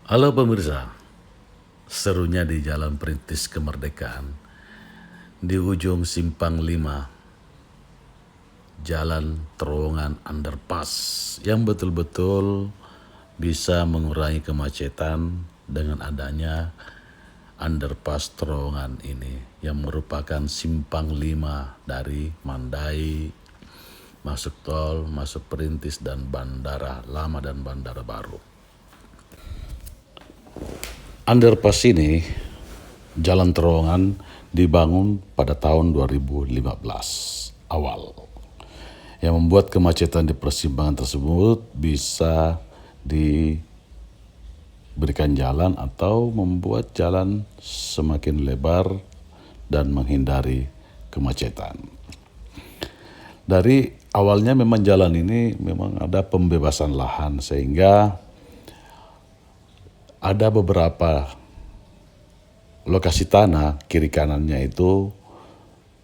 Halo pemirsa, serunya di Jalan Perintis Kemerdekaan, di ujung Simpang 5, Jalan Terowongan Underpass yang betul-betul bisa mengurangi kemacetan dengan adanya underpass terowongan ini yang merupakan simpang 5 dari Mandai, masuk tol, masuk Perintis dan Bandara Lama dan Bandara Baru. Underpass ini, jalan terowongan dibangun pada tahun 2015 awal, yang membuat kemacetan di persimpangan tersebut bisa diberikan jalan atau membuat jalan semakin lebar dan menghindari kemacetan. Dari awalnya memang jalan ini memang ada pembebasan lahan sehingga ada beberapa lokasi tanah kiri kanannya itu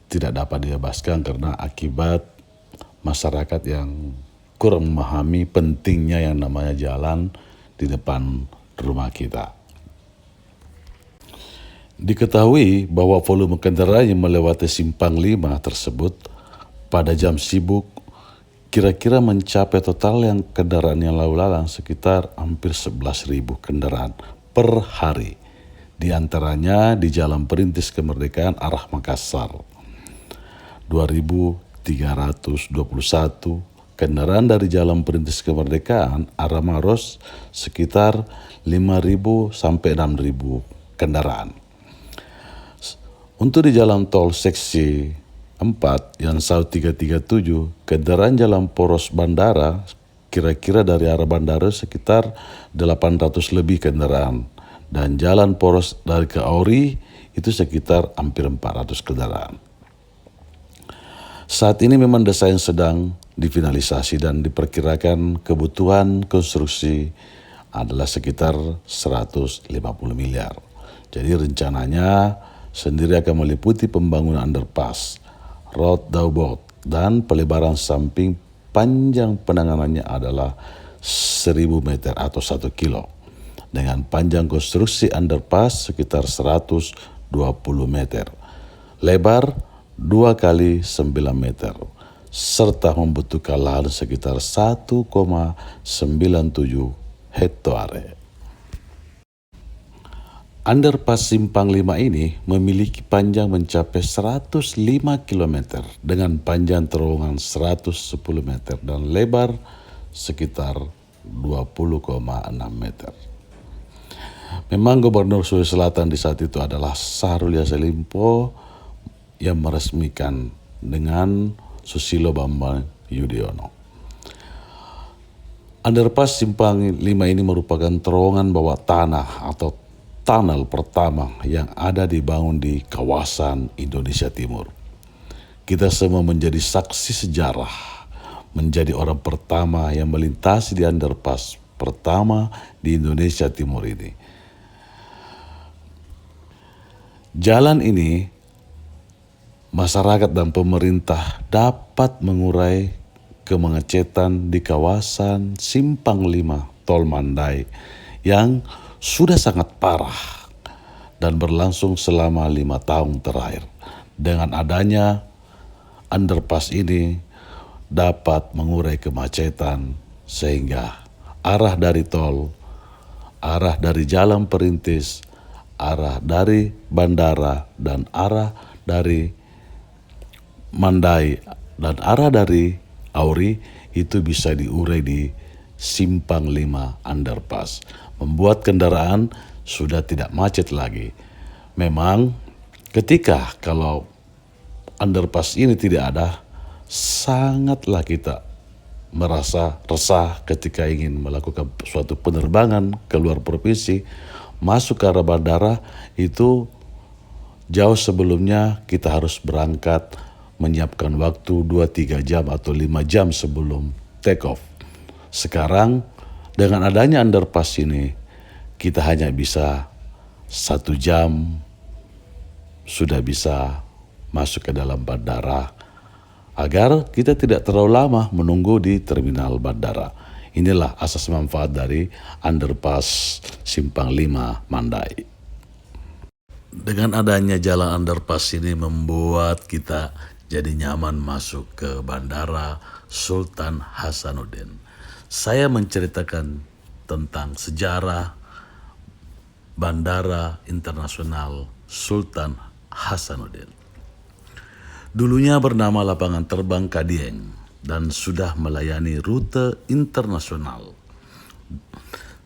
tidak dapat dibebaskan karena akibat masyarakat yang kurang memahami pentingnya yang namanya jalan di depan rumah kita. Diketahui bahwa volume kendaraan yang melewati simpang 5 tersebut pada jam sibuk kira-kira mencapai total yang kendaraan yang lalu lalang sekitar hampir 11.000 kendaraan per hari. Di antaranya di Jalan Perintis Kemerdekaan arah Makassar, 2.321 kendaraan dari Jalan Perintis Kemerdekaan arah Maros sekitar 5.000 sampai 6.000 kendaraan. Untuk di jalan tol seksi 4 yang Saut 337 kendaraan jalan poros bandara kira-kira dari arah bandara sekitar 800 lebih kendaraan dan jalan poros dari ke Auri itu sekitar hampir 400 kendaraan. Saat ini memang desain sedang difinalisasi dan diperkirakan kebutuhan konstruksi adalah sekitar 150 miliar. Jadi rencananya sendiri akan meliputi pembangunan underpass, road dowboat, dan pelebaran samping panjang penanganannya adalah 1.000 meter atau 1 kilo dengan panjang konstruksi underpass sekitar 120 meter, lebar 2 kali 9 meter, serta membutuhkan lahan sekitar 1,97 hektare. Underpass Simpang 5 ini memiliki panjang mencapai 105 km dengan panjang terowongan 110 meter dan lebar sekitar 20,6 meter. Memang Gubernur Sulawesi Selatan di saat itu adalah Syahrul Yassin Limpo yang meresmikan dengan Susilo Bambang Yudhoyono. Underpass Simpang 5 ini merupakan terowongan bawah tanah atau tunnel pertama yang ada dibangun di kawasan Indonesia Timur. Kita semua menjadi saksi sejarah, menjadi orang pertama yang melintasi di underpass pertama di Indonesia Timur ini. Jalan ini, masyarakat dan pemerintah dapat mengurai kemacetan di kawasan Simpang 5 Tol Mandai yang sudah sangat parah dan berlangsung selama 5 tahun terakhir. Dengan adanya underpass ini dapat mengurai kemacetan sehingga arah dari tol, arah dari Jalan Perintis, arah dari bandara dan arah dari Mandai dan arah dari Auri itu bisa diurai di Simpang 5 underpass, membuat kendaraan sudah tidak macet lagi. Memang ketika kalau underpass ini tidak ada, sangatlah kita merasa resah ketika ingin melakukan suatu penerbangan ke luar provinsi, masuk ke arah bandara itu jauh sebelumnya kita harus berangkat menyiapkan waktu 2-3 jam atau 5 jam sebelum take off. Sekarang dengan adanya underpass ini kita hanya bisa 1 jam sudah bisa masuk ke dalam bandara agar kita tidak terlalu lama menunggu di terminal bandara. Inilah asas manfaat dari underpass Simpang 5 Mandai. Dengan adanya jalan underpass ini membuat kita jadi nyaman masuk ke Bandara Sultan Hasanuddin. Saya menceritakan tentang sejarah Bandara Internasional Sultan Hasanuddin. Dulunya bernama Lapangan Terbang Kadieng dan sudah melayani rute internasional.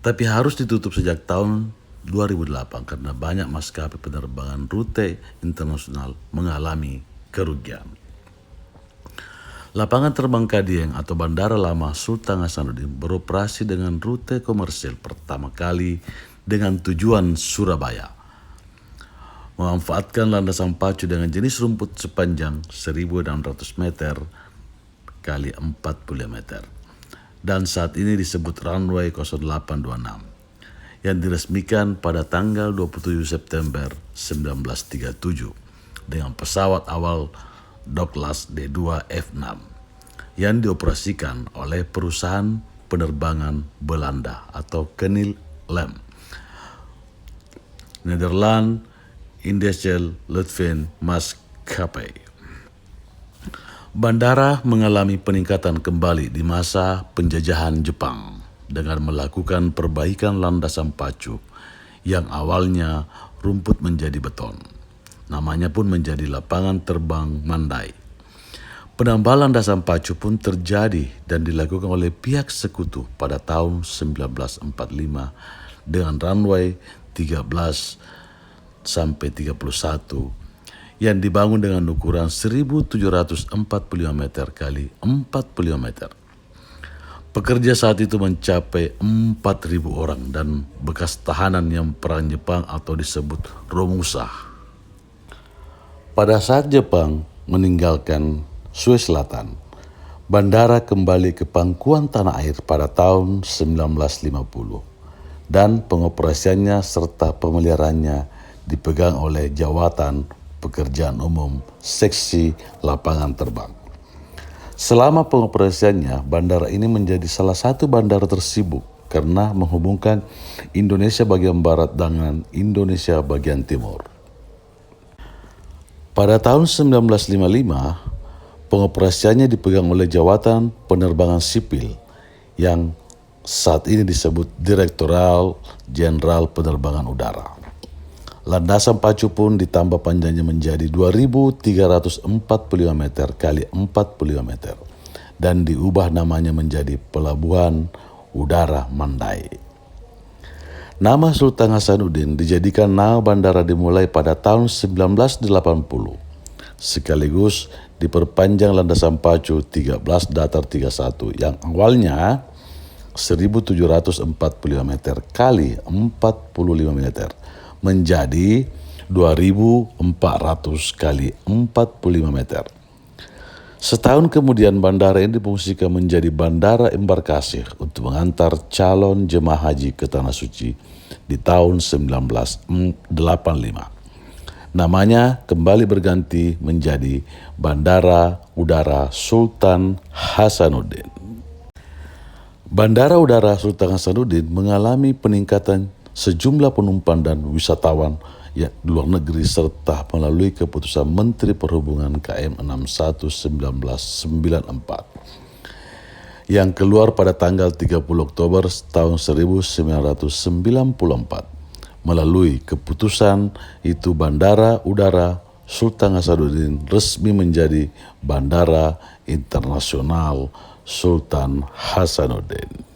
Tapi harus ditutup sejak tahun 2008 karena banyak maskapai penerbangan rute internasional mengalami kerugian. Lapangan Terbang Kadieng atau Bandara Lama Sultan Hasanuddin beroperasi dengan rute komersil pertama kali dengan tujuan Surabaya. Memanfaatkan landasan pacu dengan jenis rumput sepanjang 1.600 meter kali 40 meter. Dan saat ini disebut runway 0826 yang diresmikan pada tanggal 27 September 1937 dengan pesawat awal Douglas D2 F6 yang dioperasikan oleh perusahaan penerbangan Belanda atau Kenil Lem, Nederland Industrial Luftvaart Maskapai. Bandara mengalami peningkatan kembali di masa penjajahan Jepang dengan melakukan perbaikan landasan pacu yang awalnya rumput menjadi beton. Namanya pun menjadi Lapangan Terbang Mandai. Penambahan landasan pacu pun terjadi dan dilakukan oleh pihak sekutu pada tahun 1945 dengan runway 13 sampai 31 yang dibangun dengan ukuran 1.745 meter kali 45 meter. Pekerja saat itu mencapai 4.000 orang dan bekas tahanan yang perang Jepang atau disebut Romusa. Pada saat Jepang meninggalkan Sulawesi Selatan, bandara kembali ke pangkuan tanah air pada tahun 1950 dan pengoperasiannya serta pemeliharaannya dipegang oleh Jawatan Pekerjaan Umum Seksi Lapangan Terbang. Selama pengoperasiannya, bandara ini menjadi salah satu bandara tersibuk karena menghubungkan Indonesia bagian barat dengan Indonesia bagian timur. Pada tahun 1955, pengoperasiannya dipegang oleh Jawatan Penerbangan Sipil yang saat ini disebut Direktorat Jenderal Penerbangan Udara. Landasan pacu pun ditambah panjangnya menjadi 2.345 meter kali 45 meter dan diubah namanya menjadi Pelabuhan Udara Mandai. Nama Sultan Hasanuddin dijadikan nama bandara dimulai pada tahun 1980 sekaligus diperpanjang landasan pacu 13 datar 31 yang awalnya 1.745 meter kali 45 meter menjadi 2.400 kali 45 meter. Setahun kemudian bandara ini difungsikan menjadi bandara embarkasi untuk mengantar calon jemaah haji ke Tanah Suci di tahun 1985. Namanya kembali berganti menjadi Bandara Udara Sultan Hasanuddin. Bandara Udara Sultan Hasanuddin mengalami peningkatan sejumlah penumpang dan wisatawan di luar negeri serta melalui keputusan Menteri Perhubungan KM 61 1994 yang keluar pada tanggal 30 Oktober tahun 1994. Melalui keputusan itu Bandara Udara Sultan Hasanuddin resmi menjadi Bandara Internasional Sultan Hasanuddin.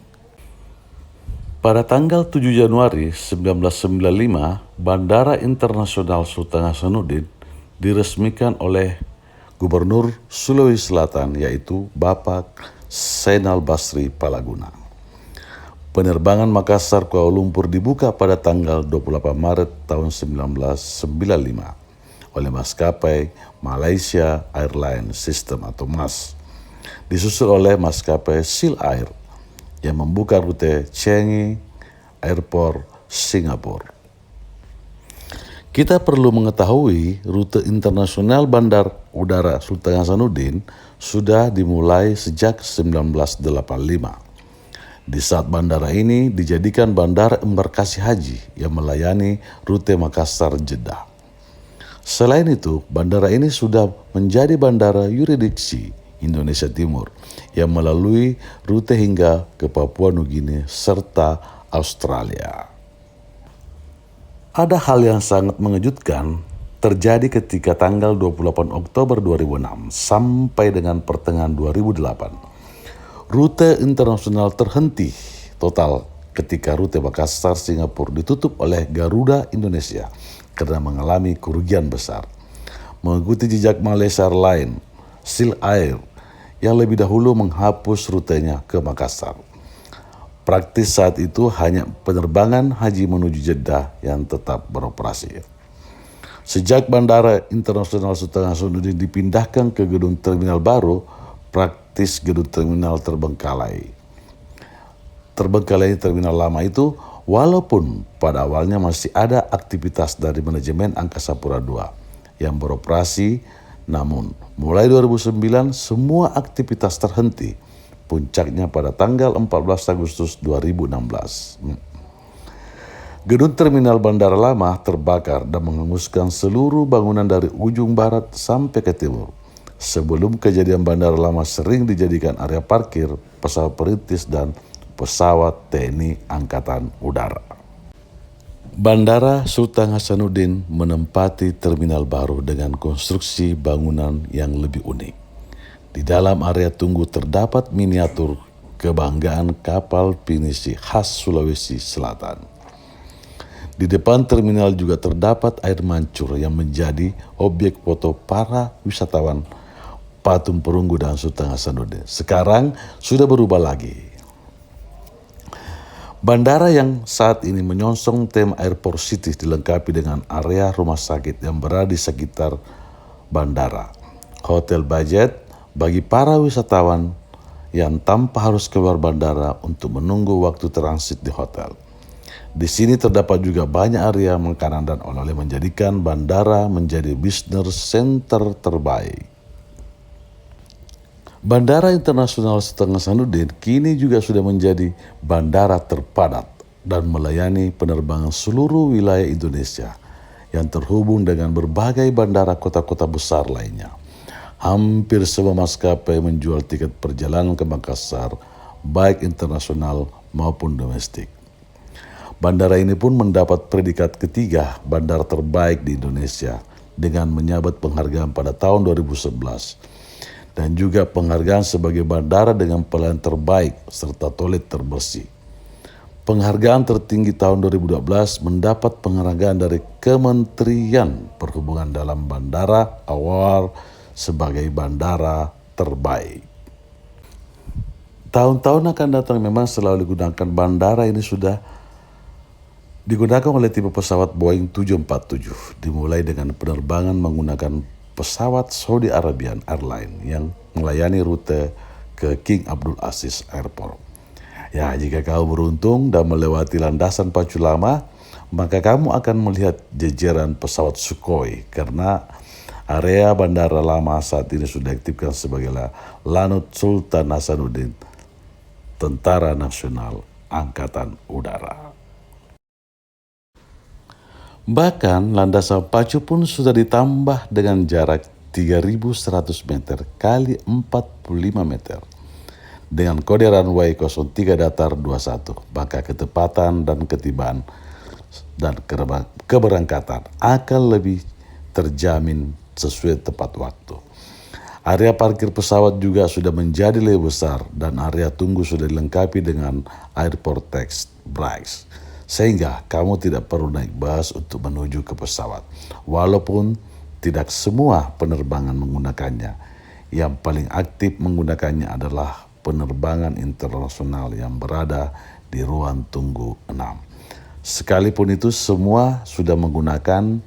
Pada tanggal 7 Januari 1995, Bandara Internasional Sultan Hasanuddin diresmikan oleh Gubernur Sulawesi Selatan yaitu Bapak Zainal Basri Palaguna. Penerbangan Makassar Kuala Lumpur dibuka pada tanggal 28 Maret tahun 1995 oleh maskapai Malaysia Airlines System atau MAS, disusul oleh maskapai Seal Air yang membuka rute Changi Airport, Singapura. Kita perlu mengetahui rute internasional Bandar Udara Sultan Hasanuddin sudah dimulai sejak 1985 Di saat bandara ini dijadikan bandara embarkasi haji yang melayani rute Makassar-Jeddah. Selain itu, bandara ini sudah menjadi bandara yurisdiksi Indonesia Timur yang melalui rute hingga ke Papua Nugini serta Australia. Ada hal yang sangat mengejutkan terjadi ketika tanggal 28 Oktober 2006 sampai dengan pertengahan 2008. Rute internasional terhenti total ketika rute Makassar Singapura ditutup oleh Garuda Indonesia karena mengalami kerugian besar. Mengikuti jejak Malaysia Airlines, Sil Air yang lebih dahulu menghapus rutenya ke Makassar. Praktis saat itu hanya penerbangan haji menuju Jeddah yang tetap beroperasi. Sejak Bandara Internasional Sultan Hasanuddin dipindahkan ke gedung terminal baru, praktis gedung terminal terbengkalai. Terbengkalai terminal lama itu, walaupun pada awalnya masih ada aktivitas dari manajemen Angkasa Pura II yang beroperasi, namun mulai 2009 semua aktivitas terhenti, puncaknya pada tanggal 14 Agustus 2016. Gedung terminal bandara lama terbakar dan menghanguskan seluruh bangunan dari ujung barat sampai ke timur. Sebelum kejadian bandara lama sering dijadikan area parkir pesawat perintis dan pesawat TNI Angkatan Udara. Bandara Sultan Hasanuddin menempati terminal baru dengan konstruksi bangunan yang lebih unik. Di dalam area tunggu terdapat miniatur kebanggaan kapal pinisi khas Sulawesi Selatan. Di depan terminal juga terdapat air mancur yang menjadi objek foto para wisatawan Patung Perunggu dan Sultan Hasanuddin. Sekarang sudah berubah lagi. Bandara yang saat ini menyongsong tema Airport City dilengkapi dengan area rumah sakit yang berada di sekitar bandara, hotel budget bagi para wisatawan yang tanpa harus keluar bandara untuk menunggu waktu transit di hotel. Di sini terdapat juga banyak area makanan dan oleh-oleh menjadikan bandara menjadi business center terbaik. Bandara Internasional Sultan Hasanuddin kini juga sudah menjadi bandara terpadat dan melayani penerbangan seluruh wilayah Indonesia yang terhubung dengan berbagai bandara kota-kota besar lainnya. Hampir semua maskapai menjual tiket perjalanan ke Makassar, baik internasional maupun domestik. Bandara ini pun mendapat predikat ketiga bandara terbaik di Indonesia dengan menyabet penghargaan pada tahun 2011. Dan juga penghargaan sebagai bandara dengan pelayanan terbaik serta toilet terbersih. Penghargaan tertinggi tahun 2012 mendapat penghargaan dari Kementerian Perhubungan dalam Bandara Award sebagai bandara terbaik. Tahun-tahun akan datang memang selalu digunakan bandara ini sudah digunakan oleh tipe pesawat Boeing 747, dimulai dengan penerbangan menggunakan pesawat Saudi Arabian Airlines yang melayani rute ke King Abdul Aziz Airport. Ya, jika kamu beruntung dan melewati landasan pacu lama, maka kamu akan melihat jejeran pesawat Sukhoi karena area bandara lama saat ini sudah diaktifkan sebagai Lanut Sultan Hasanuddin, Tentara Nasional Angkatan Udara. Bahkan landasan pacu pun sudah ditambah dengan jarak 3.100 meter kali 45 meter. Dengan kode runway 03 datar 21, maka ketepatan dan ketibaan dan keberangkatan akan lebih terjamin sesuai tepat waktu. Area parkir pesawat juga sudah menjadi lebih besar dan area tunggu sudah dilengkapi dengan airport text brakes. Sehingga kamu tidak perlu naik bus untuk menuju ke pesawat. Walaupun tidak semua penerbangan menggunakannya. Yang paling aktif menggunakannya adalah penerbangan internasional yang berada di ruang tunggu 6. Sekalipun itu semua sudah menggunakan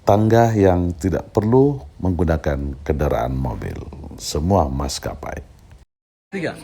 tangga yang tidak perlu menggunakan kendaraan mobil. Semua maskapai. 3.